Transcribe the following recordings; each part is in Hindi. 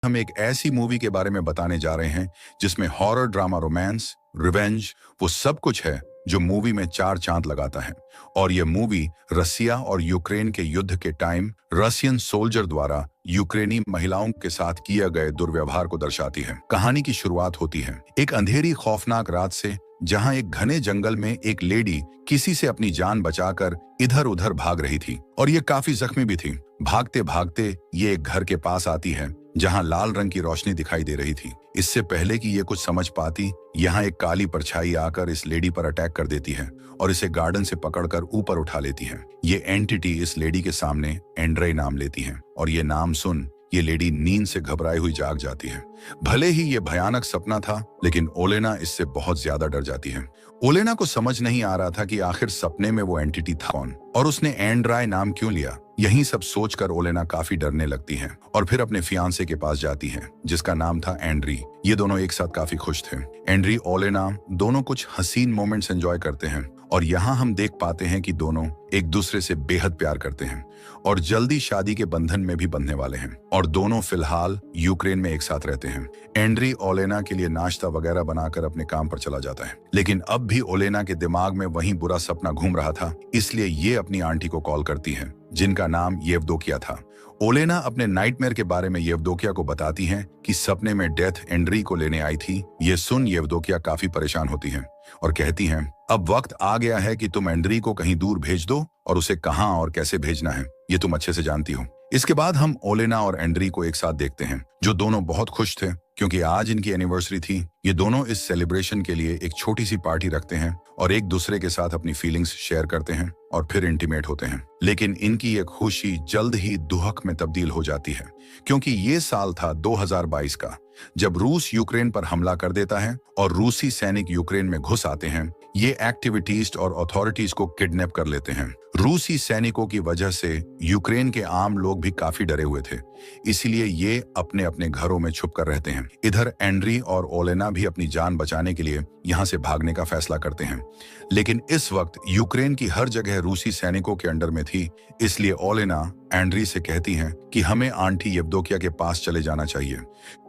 हम एक ऐसी मूवी के बारे में बताने जा रहे हैं जिसमें हॉरर ड्रामा, रोमांस, रिवेंज, वो सब कुछ है जो मूवी में चार चांद लगाता है। और ये मूवी रसिया और यूक्रेन के युद्ध के टाइम रसियन सोल्जर द्वारा यूक्रेनी महिलाओं के साथ किए गए दुर्व्यवहार को दर्शाती है। कहानी की शुरुआत होती है एक अंधेरी खौफनाक रात से, जहां एक घने जंगल में एक लेडी किसी से अपनी जान बचाकर इधर उधर भाग रही थी और ये काफी जख्मी भी थी। भागते भागते ये एक घर के पास आती है जहां लाल रंग की रोशनी दिखाई दे रही थी। इससे पहले कि ये कुछ समझ पाती, यहाँ एक काली परछाई आकर इस लेडी पर अटैक कर देती है और इसे गार्डन से पकड़कर ऊपर उठा लेती है। ये एंटिटी इस लेडी के सामने एंड्रे नाम लेती है और ये नाम सुन ये लेडी नींद से घबराई हुई जाग जाती है। भले ही ये भयानक सपना था, लेकिन ओलेना इससे बहुत ज्यादा डर जाती है। ओलेना को समझ नहीं आ रहा था कि आखिर सपने में वो एंटिटी था कौन और उसने एंड्राय नाम क्यों लिया। यही सब सोचकर ओलेना काफी डरने लगती है और फिर अपने फियांसे के पास जाती है जिसका नाम था एंड्री। ये दोनों एक साथ काफी खुश थे। एंड्री ओलेना दोनों कुछ हसीन मोमेंट्स एंजॉय करते हैं और यहाँ हम देख पाते हैं कि दोनों एक दूसरे से बेहद प्यार करते हैं और जल्दी शादी के बंधन में भी बंधने वाले हैं और दोनों फिलहाल यूक्रेन में एक साथ रहते हैं। एंड्री ओलेना के लिए नाश्ता वगैरह बनाकर अपने काम पर चला जाता है, लेकिन अब भी ओलेना के दिमाग में वही बुरा सपना घूम रहा था, इसलिए ये अपनी आंटी को कॉल करती है जिनका नाम येवदोकिया था। ओलेना अपने नाइटमेयर के बारे में येवदोकिया को बताती हैं कि सपने में डेथ एंड्री को लेने आई थी। ये सुन येवदोकिया काफी परेशान होती हैं और कहती हैं, अब वक्त आ गया है कि तुम एंड्री को कहीं दूर भेज दो और उसे कहां और कैसे भेजना है ये तुम अच्छे से जानती हो। इसके बाद हम ओलेना और एंड्री को एक साथ देखते हैं, जो दोनों बहुत खुश थे क्योंकि आज इनकी एनिवर्सरी थी। ये दोनों इस सेलिब्रेशन के लिए एक छोटी सी पार्टी रखते हैं और एक दूसरे के साथ अपनी फीलिंग्स शेयर करते हैं और फिर इंटीमेट होते हैं। लेकिन इनकी ये खुशी जल्द ही दुहक में तब्दील हो जाती है क्योंकि ये साल था 2022 का, जब रूस यूक्रेन पर हमला कर देता है और रूसी सैनिक यूक्रेन में घुस आते हैं। ये एक्टिविटीस्ट और अथॉरिटीज को किडनैप कर लेते हैं। रूसी सैनिकों की वजह से यूक्रेन के आम लोग भी काफी डरे हुए थे, इसीलिए ये अपने अपने घरों में छुप कर रहते हैं। इधर एंड्री और ओलेना भी अपनी जान बचाने के लिए यहाँ से भागने का फैसला करते हैं, लेकिन इस वक्त यूक्रेन की हर जगह रूसी सैनिकों के अंडर में थी, इसलिए ओलेना एंड्री से कहती हैं कि हमें आंटी येवदोकिया के पास चले जाना चाहिए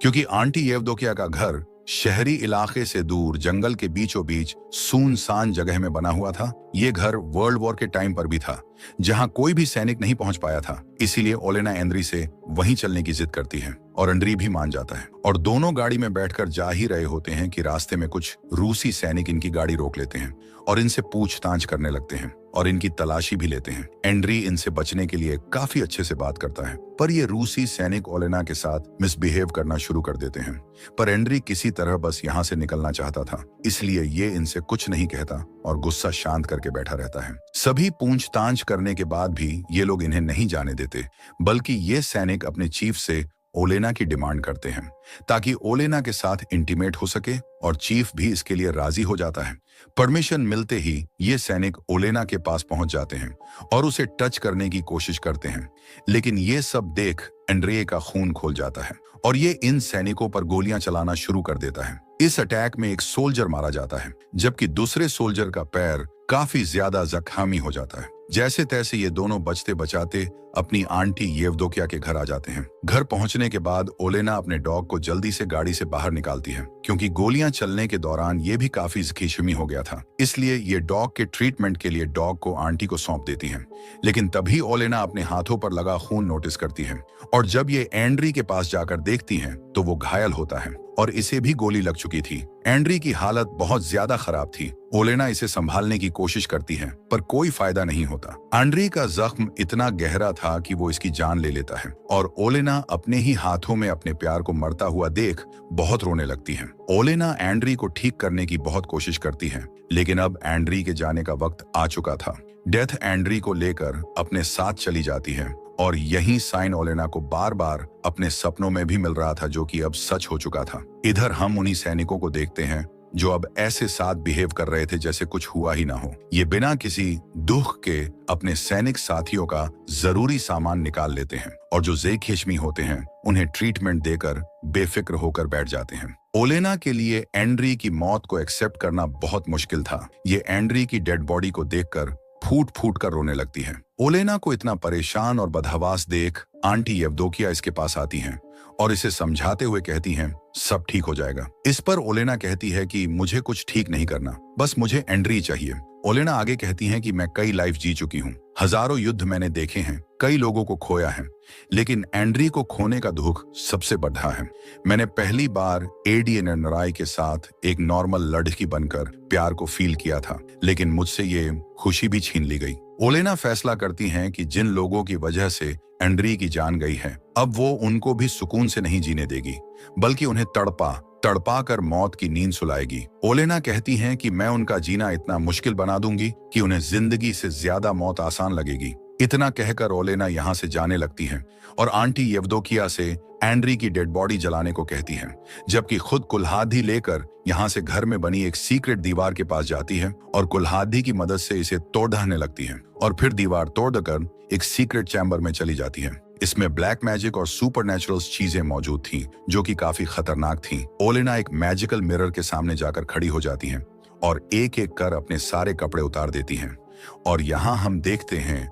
क्योंकि आंटी येवदोकिया का घर शहरी इलाके से दूर जंगल के बीचों बीच सुनसान जगह में बना हुआ था। ये घर वर्ल्ड वॉर के टाइम पर भी था जहां कोई भी सैनिक नहीं पहुंच पाया था, इसीलिए ओलेना एंड्री से वहीं चलने की जिद करती है और एंड्री भी मान जाता है और दोनों गाड़ी में बैठकर जा ही रहे होते हैं कि रास्ते में कुछ रूसी सैनिक इनकी गाड़ी रोक लेते हैं और इनसे पूछताछ करने लगते हैं और इनकी तलाशी भी लेते हैं। एंड्री इनसे बचने के लिए काफी अच्छे से बात करता है, पर ये रूसी सैनिक ओलेना के साथ मिसबिहेव करना शुरू कर देते हैं। पर एंड्री किसी तरह बस यहाँ से निकलना चाहता था, इसलिए ये इनसे कुछ नहीं कहता और गुस्सा शांत करके बैठा रहता है। सभी पूछताछ करने के बाद भी ये लोग इन्हें नहीं जाने देते, बल्कि ये सैनिक अपने चीफ से ओलेना की डिमांड करते हैं ताकि ओलेना के साथ इंटीमेट हो सके और चीफ भी इसके लिए राजी हो जाता है। परमिशन मिलते ही ये सैनिक ओलेना के पास पहुंच जाते हैं और उसे टच करने की कोशिश करते हैं, लेकिन ये सब देख एंड्रे का खून खोल जाता है और ये इन सैनिकों पर गोलियां चलाना शुरू कर देता है। इस अटैक में एक सोल्जर मारा जाता है, जबकि दूसरे सोल्जर का पैर काफी ज्यादा जख्मी हो जाता है। जैसे तैसे ये दोनों बचते बचाते अपनी आंटी येवदोकिया के घर आ जाते हैं। घर पहुंचने के बाद ओलेना अपने डॉग को जल्दी से गाड़ी से बाहर निकालती है क्योंकि गोलियां चलने के दौरान ये भी काफी जख्मी हो गया था, इसलिए ये डॉग के ट्रीटमेंट के लिए डॉग को आंटी को सौंप देती है। लेकिन तभी ओलेना अपने हाथों पर लगा खून नोटिस करती है और जब ये एंड्री के पास जाकर देखती है तो वो घायल होता है और इसे भी गोली लग चुकी थी। एंड्री की हालत बहुत ज्यादा खराब थी। ओलेना इसे संभालने की कोशिश करती है पर कोई फायदा नहीं होता। एंड्री का जख्म इतना गहरा था कि वो इसकी जान ले लेता है और ओलेना अपने ही हाथों में अपने प्यार को मरता हुआ देख बहुत रोने लगती है। ओलेना एंड्री को ठीक करने की बहुत कोशिश करती है, लेकिन अब एंड्री के जाने का वक्त आ चुका था। डेथ एंड्री को लेकर अपने साथ चली जाती है और यही साइन ओलेना को बार बार अपने सपनों में भी मिल रहा था, जो कि अब सच हो चुका था। इधर हम उन्हीं सैनिकों को देखते हैं जो अब ऐसे साथ बिहेव कर रहे थे जैसे कुछ हुआ ही ना हो। ये बिना किसी दुख के अपने सैनिक साथियों का जरूरी सामान निकाल लेते हैं और जो जख्मी होते हैं उन्हें ट्रीटमेंट देकर बेफिक्र होकर बैठ जाते हैं। ओलेना के लिए एंड्री की मौत को एक्सेप्ट करना बहुत मुश्किल था। ये एंड्री की डेड बॉडी को देखकर फूट फूट कर रोने लगती है ओलेना को इतना परेशान और बदहवास देख आंटी येवदोकिया इसके पास आती हैं और इसे समझाते हुए कहती हैं सब ठीक हो जाएगा। इस पर ओलेना कहती है कि मुझे कुछ ठीक नहीं करना, बस मुझे एंड्री चाहिए। ओलेना आगे कहती हैं कि मैं कई लाइफ जी चुकी हूँ, हजारों युद्ध मैंने देखे हैं, कई लोगों को खोया है, लेकिन एंड्री को खोने का दुख सबसे बढ़ा है। मैंने पहली बार एडीएन नराय के साथ एक नॉर्मल लड़की बनकर प्यार को फील किया था, लेकिन मुझसे ये खुशी भी छीन ली गई। ओलेना फैसला करती हैं कि जिन लोगों की वजह से एंड्री की जान गई है, अब वो उनको भी सुकून से नहीं जीने देगी, बल्कि उन्हें तड़पा तड़पा कर मौत की नींद सुलाएगी। ओलेना कहती हैं कि मैं उनका जीना इतना मुश्किल बना दूंगी कि उन्हें जिंदगी से ज्यादा मौत आसान लगेगी। इतना कहकर ओलेना यहाँ से जाने लगती हैं और आंटी येवदोकिया से एंड्री की डेड बॉडी जलाने को कहती हैं, जबकि खुद कुल्हाड़ी लेकर यहाँ से घर में बनी एक सीक्रेट दीवार के पास जाती है और कुल्हाड़ी की मदद से इसे तोड़ने लगती है और फिर दीवार तोड़कर एक सीक्रेट चैम्बर में चली जाती है। इसमें ब्लैक मैजिक और सुपरनैचुरल चीजें मौजूद थीं, जो कि काफी खतरनाक थीं। ओलेना एक मैजिकल मिरर के सामने जाकर खड़ी हो जाती हैं और एक एक कर अपने सारे कपड़े उतार देती हैं और यहाँ हम देखते हैं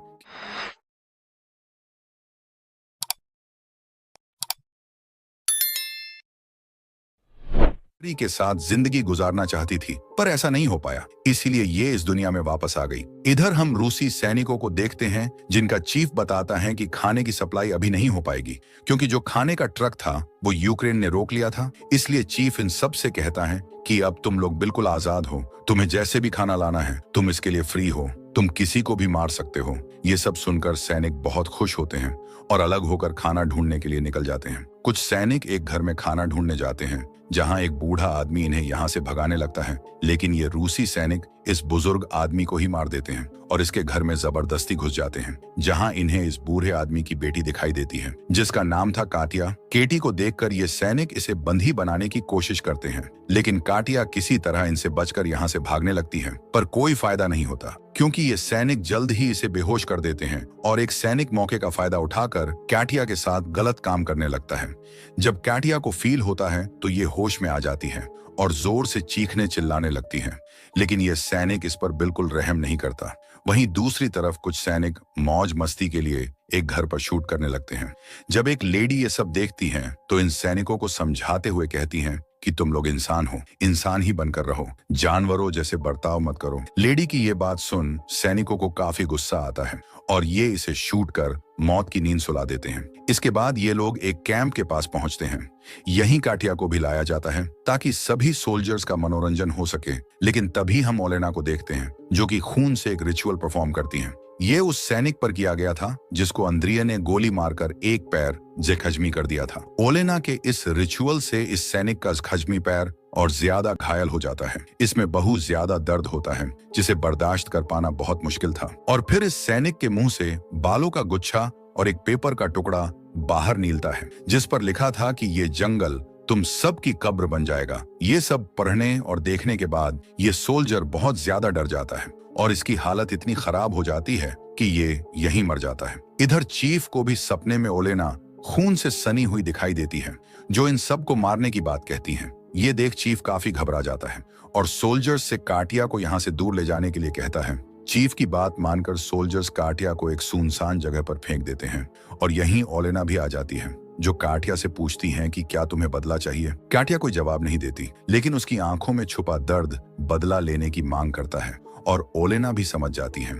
के साथ जिंदगी गुजारना चाहती थी, पर ऐसा नहीं हो पाया, इसीलिए ये इस दुनिया में वापस आ गई। इधर हम रूसी सैनिकों को देखते हैं जिनका चीफ बताता है कि खाने की सप्लाई अभी नहीं हो पाएगी, क्योंकि जो खाने का ट्रक था वो यूक्रेन ने रोक लिया था। इसलिए चीफ इन सब से कहता है कि अब तुम लोग बिल्कुल आजाद हो, तुम्हें जैसे भी खाना लाना है तुम इसके लिए फ्री हो, तुम किसी को भी मार सकते हो। ये सब सुनकर सैनिक बहुत खुश होते हैं और अलग होकर खाना ढूंढने के लिए निकल जाते हैं। कुछ सैनिक एक घर में खाना ढूंढने जाते हैं जहां एक बूढ़ा आदमी इन्हें यहां से भगाने लगता है, लेकिन ये रूसी सैनिक इस बुजुर्ग आदमी को ही मार देते हैं और इसके घर में जबरदस्ती घुस जाते हैं, जहां इन्हें इस बूढ़े आदमी की बेटी दिखाई देती है जिसका नाम था काटिया। केटी को देखकर ये सैनिक इसे बंधी बनाने की कोशिश करते हैं, लेकिन काटिया किसी तरह इनसे बचकर यहाँ से भागने लगती है, पर कोई फायदा नहीं होता क्योंकि ये सैनिक जल्द ही इसे बेहोश कर देते हैं और एक सैनिक मौके का फायदा उठाकर कैटिया के साथ गलत काम करने लगता है। जब कैटिया को फील होता है तो ये होश में आ जाती है और जोर से चीखने चिल्लाने लगती है, लेकिन ये सैनिक इस पर बिल्कुल रहम नहीं करता। वहीं दूसरी तरफ कुछ सैनिक मौज मस्ती के लिए एक घर पर शूट करने लगते हैं। जब एक लेडी ये सब देखती हैं तो इन सैनिकों को समझाते हुए कहती हैं कि तुम लोग इंसान हो, इंसान ही बनकर रहो, जानवरों जैसे बर्ताव मत करो। लेडी की ये बात सुन सैनिकों को काफी गुस्सा आता है और ये इसे शूट कर मौत की नींद सुला देते हैं। इसके बाद ये लोग एक कैंप के पास पहुंचते हैं। यहीं काटिया को भी लाया जाता है ताकि सभी सोल्जर्स का मनोरंजन हो सके, लेकिन तभी हम ओलेना को देखते हैं जो कि खून से एक रिचुअल परफॉर्म करती हैं। ये उस सैनिक पर किया गया था जिसको अंद्रिया ने गोली मारकर एक पैर जख्मी कर दिया था। ओलेना के इस रिचुअल से इस सैनिक का जख्मी पैर और ज्यादा घायल हो जाता है। इसमें बहुत ज्यादा दर्द होता है जिसे बर्दाश्त कर पाना बहुत मुश्किल था। और फिर इस सैनिक के मुंह से बालों का गुच्छा और एक पेपर का टुकड़ा बाहर निकलता है जिस पर लिखा था कि ये जंगल तुम सब की कब्र बन जाएगा। ये सब पढ़ने और देखने के बाद ये सोल्जर बहुत ज्यादा डर जाता है और इसकी हालत इतनी खराब हो जाती है कि ये यहीं मर जाता है। इधर चीफ को भी सपने में ओलेना खून से सनी हुई दिखाई देती है जो इन सब को मारने की बात कहती है। ये देख चीफ काफी घबरा जाता है और सोल्जर्स से काटिया को यहाँ से दूर ले जाने के लिए कहता है। चीफ की बात मानकर सोल्जर्स काटिया को एक सुनसान जगह पर फेंक देते हैं और यहीं ओलेना भी आ जाती है जो काटिया से पूछती हैं कि क्या तुम्हें बदला चाहिए। काटिया कोई जवाब नहीं देती, लेकिन उसकी आंखों में छुपा दर्द बदला लेने की मांग करता है और ओलेना भी समझ जाती है।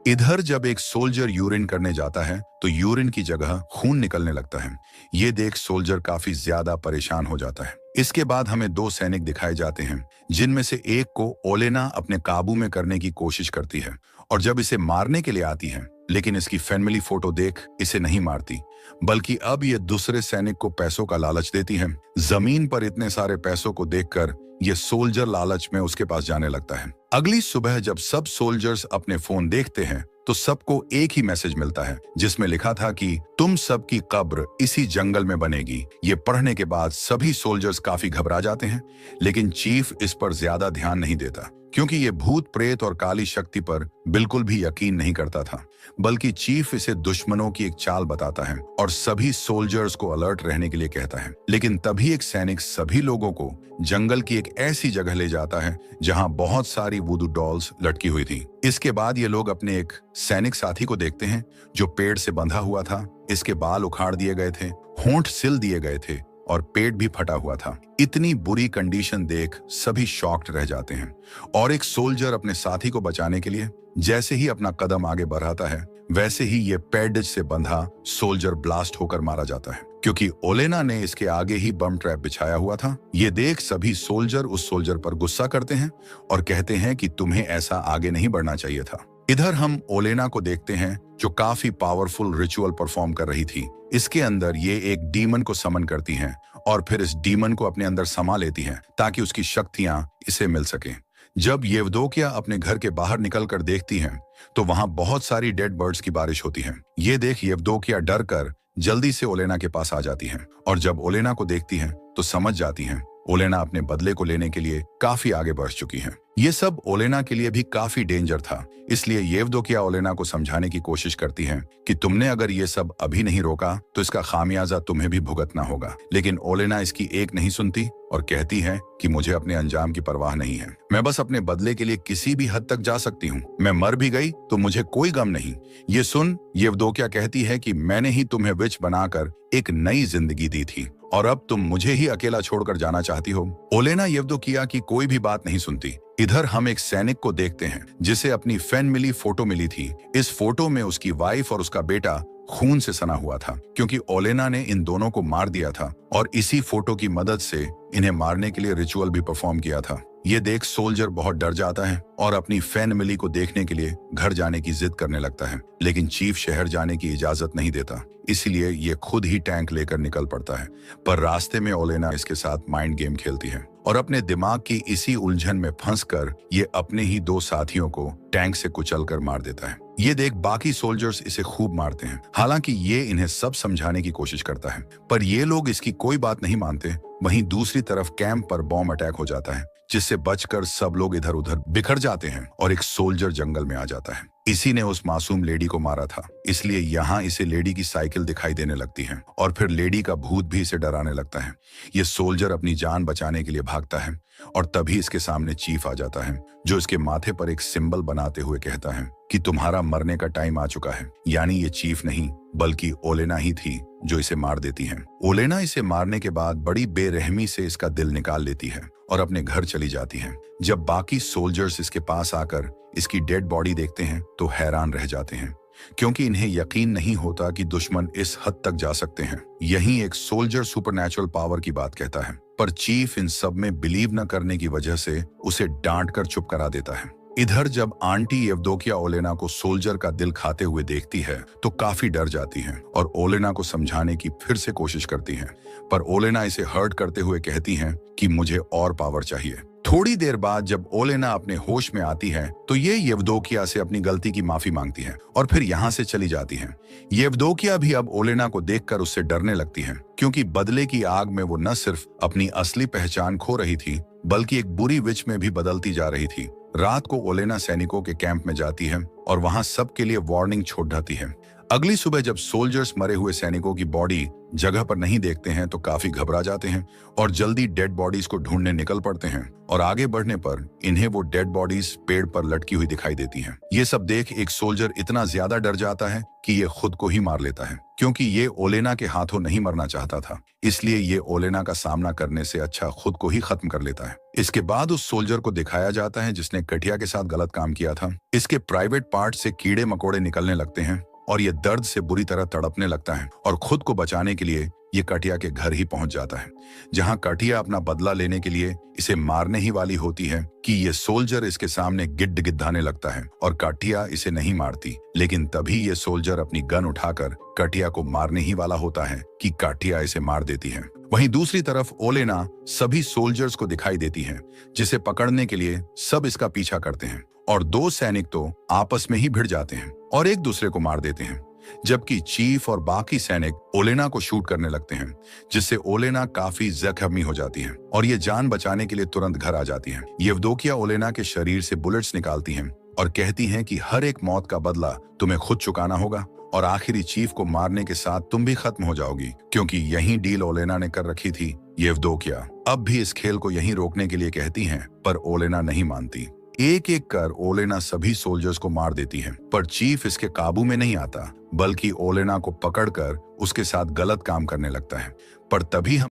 इधर जब एक सोल्जर यूरिन करने जाता है तो यूरिन की जगह खून निकलने लगता है। ये देख सोल्जर काफी ज्यादा परेशान हो जाता है। इसके बाद हमें दो सैनिक दिखाए जाते हैं जिनमें से एक को ओलेना अपने काबू में करने की कोशिश करती है और जब इसे मारने के लिए आती है, लेकिन इसकी फैमिली फोटो देख इसे नहीं मारती, बल्कि अब ये दूसरे सैनिक को पैसों का लालच देती है। जमीन पर इतने सारे पैसों को देखकर ये सोल्जर लालच में उसके पास जाने लगता है। अगली सुबह जब सब सोल्जर्स अपने फोन देखते हैं तो सबको एक ही मैसेज मिलता है जिसमें लिखा था कि तुम सब की कब्र इसी जंगल में बनेगी। ये पढ़ने के बाद सभी सोल्जर्स काफी घबरा जाते हैं, लेकिन चीफ इस पर ज्यादा ध्यान नहीं देता क्योंकि ये भूत प्रेत और काली शक्ति पर बिल्कुल भी यकीन नहीं करता था, बल्कि चीफ इसे दुश्मनों की एक चाल बताता है और सभी सोल्जर्स को अलर्ट रहने के लिए कहता है। लेकिन तभी एक सैनिक सभी लोगों को जंगल की एक ऐसी जगह ले जाता है जहां बहुत सारी वुडू डॉल्स लटकी हुई थी। इसके बाद ये लोग अपने एक सैनिक साथी को देखते हैं जो पेड़ से बंधा हुआ था। इसके बाल उखाड़ दिए गए थे, होंठ सिल दिए गए थे और पेट भी फटा हुआ था। इतनी बुरी कंडीशन देख सभी शॉक्ड रह जाते हैं और एक सोल्जर अपने साथी को बचाने के लिए जैसे ही अपना कदम आगे बढ़ाता है, वैसे ही ये पैडेज से बंधा सोल्जर ब्लास्ट होकर मारा जाता है, क्योंकि ओलेना ने इसके आगे ही बम ट्रैप बिछाया हुआ था। ये देख सभी सोल्जर उस सोल्जर पर गुस्सा करते हैं और कहते हैं कि तुम्हें ऐसा आगे नहीं बढ़ना चाहिए था। इधर हम ओलेना को देखते हैं जो काफी पावरफुल रिचुअल परफॉर्म कर रही थी। इसके अंदर ये एक डीमन को समन करती हैं और फिर इस डीमन को अपने अंदर समा लेती हैं ताकि उसकी शक्तियां इसे मिल सकें। जब येवदोकिया अपने घर के बाहर निकलकर देखती हैं तो वहां बहुत सारी डेड बर्ड्स की बारिश होती है। ये देख येवदोकिया डर कर जल्दी से ओलेना के पास आ जाती हैं और जब ओलेना को देखती हैं तो समझ जाती हैं ओलेना अपने बदले को लेने के लिए काफी आगे बढ़ चुकी हैं। ये सब ओलेना के लिए भी काफी डेंजर था, इसलिए येवदोकिया ओलेना को समझाने की कोशिश करती हैं कि तुमने अगर ये सब अभी नहीं रोका तो इसका खामियाजा तुम्हें भी भुगतना होगा। लेकिन ओलेना इसकी एक नहीं सुनती और कहती है कि मुझे अपने अंजाम की परवाह नहीं है, मैं बस अपने बदले के लिए किसी भी हद तक जा सकती हूँ। मैं मर भी गई तो मुझे कोई गम नहीं। ये सुन येवदोकिया कहती है कि मैंने ही तुम्हें विच बनाकर एक नई जिंदगी दी थी और अब तुम मुझे ही अकेला छोड़कर जाना चाहती हो। ओलेना येवदोकिया की कोई भी बात नहीं सुनती। इधर हम एक सैनिक को देखते हैं जिसे अपनी फैन मिली फोटो मिली थी। इस फोटो में उसकी वाइफ और उसका बेटा खून से सना हुआ था, क्योंकि ओलेना ने इन दोनों को मार दिया था और इसी फोटो की मदद से इन्हें मारने के लिए रिचुअल भी परफॉर्म किया था। ये देख सोल्जर बहुत डर जाता है और अपनी फैन मिली को देखने के लिए घर जाने की जिद करने लगता है, लेकिन चीफ शहर जाने की इजाजत नहीं देता, इसलिए ये खुद ही टैंक लेकर निकल पड़ता है। पर रास्ते में ओलेना इसके साथ माइंड गेम खेलती है और अपने दिमाग की इसी उलझन में फंसकर ये अपने ही दो साथियों को टैंक से कुचलकर मार देता है। ये देख बाकी सोल्जर्स इसे खूब मारते हैं, हालांकि ये इन्हें सब समझाने की कोशिश करता है, पर ये लोग इसकी कोई बात नहीं मानते। वहीं दूसरी तरफ कैंप पर बॉम्ब अटैक हो जाता है, जिससे बचकर सब लोग इधर उधर बिखर जाते हैं और एक सोल्जर जंगल में आ जाता है। इसी ने उस मासूम लेडी को मारा था, इसलिए यहाँ इसे लेडी की साइकिल दिखाई देने लगती है और फिर लेडी का भूत भी इसे डराने लगता है। ये सोल्जर अपनी जान बचाने के लिए भागता है और तभी इसके सामने चीफ आ जाता है, जो इसके माथे पर एक सिंबल बनाते हुए कहता है कि तुम्हारा मरने का टाइम आ चुका है। यानी ये चीफ नहीं बल्कि ओलेना ही थी जो इसे मार देती है। ओलेना इसे मारने के बाद बड़ी बेरहमी से इसका दिल निकाल लेती है और अपने घर चली जाती है। जब बाकी सोल्जर्स इसके पास आकर इसकी डेड बॉडी देखते हैं तो हैरान रह जाते हैं, क्योंकि इन्हें यकीन नहीं होता कि दुश्मन इस हद तक जा सकते हैं। यहीं एक सोल्जर सुपरनैचुरल पावर की बात कहता है, पर चीफ इन सब में बिलीव न करने की वजह से उसे डांट कर चुप करा देता है। इधर जब आंटी येवदोकिया ओलेना को सोल्जर का दिल खाते हुए देखती है तो काफी डर जाती है और ओलेना को समझाने की फिर से कोशिश करती है, पर ओलेना इसे हर्ट करते हुए कहती है कि मुझे और पावर चाहिए। थोड़ी देर बाद जब ओलेना अपने होश में आती है तो ये येवदोकिया से अपनी गलती की माफी मांगती है और फिर यहाँ से चली जाती है। येवदोकिया भी अब ओलेना को देखकर उससे डरने लगती है, क्योंकि बदले की आग में वो न सिर्फ अपनी असली पहचान खो रही थी बल्कि एक बुरी विच में भी बदलती जा रही थी। रात को ओलेना सैनिकों के कैंप में जाती है और वहां सबके लिए वार्निंग छोड़ जाती है। अगली सुबह जब सोल्जर्स मरे हुए सैनिकों की बॉडी जगह पर नहीं देखते हैं तो काफी घबरा जाते हैं और जल्दी डेड बॉडीज को ढूंढने निकल पड़ते हैं और आगे बढ़ने पर इन्हें वो डेड बॉडीज पेड़ पर लटकी हुई दिखाई देती हैं। ये सब देख एक सोल्जर इतना ज्यादा डर जाता है कि ये खुद को ही मार लेता है, क्योंकि ये ओलेना के हाथों नहीं मरना चाहता था, इसलिए ये ओलेना का सामना करने से अच्छा खुद को ही खत्म कर लेता है। इसके बाद उस सोल्जर को दिखाया जाता है जिसने कटिया के साथ गलत काम किया था। इसके प्राइवेट पार्ट से कीड़े मकोड़े निकलने लगते हैं और ये दर्द से बुरी तरह तड़पने लगता है और खुद को बचाने के लिए ये कटिया के घर ही पहुंच जाता है, जहां कटिया अपना बदला लेने के लिए इसे मारने ही वाली होती है कि ये सोल्जर इसके सामने गिड्ड गिद्धाने लगता है और कटिया इसे नहीं मारती। लेकिन तभी ये सोल्जर अपनी गन उठाकर कटिया को मारने ही वाला होता है कि कटिया इसे मार देती है। वहीं दूसरी तरफ ओलेना सभी सोल्जर्स को दिखाई देती है, जिसे पकड़ने के लिए सब इसका पीछा करते हैं और दो सैनिक तो आपस में ही भिड़ जाते हैं और एक दूसरे को मार देते हैं। जबकि चीफ और बाकी सैनिक ओलेना को शूट करने लगते हैं, जिससे ओलेना काफी जख्मी हो जाती है और ये जान बचाने के लिए तुरंत घर आ जाती है। येवदोकिया ओलेना के शरीर से बुलेट्स निकालती हैं और कहती हैं कि हर एक मौत का बदला तुम्हें खुद चुकाना होगा और आखिरी चीफ को मारने के साथ तुम भी खत्म हो जाओगी, क्योंकि यही डील ओलेना ने कर रखी थी। येवदोकिया अब भी इस खेल को यहीं रोकने के लिए कहती हैं, पर ओलेना नहीं मानती। एक एक कर ओलेना सभी सोल्जर्स को मार देती है, पर चीफ इसके काबू में नहीं आता, बल्कि ओलेना को पकड़कर उसके साथ गलत काम करने लगता है। पर तभी हम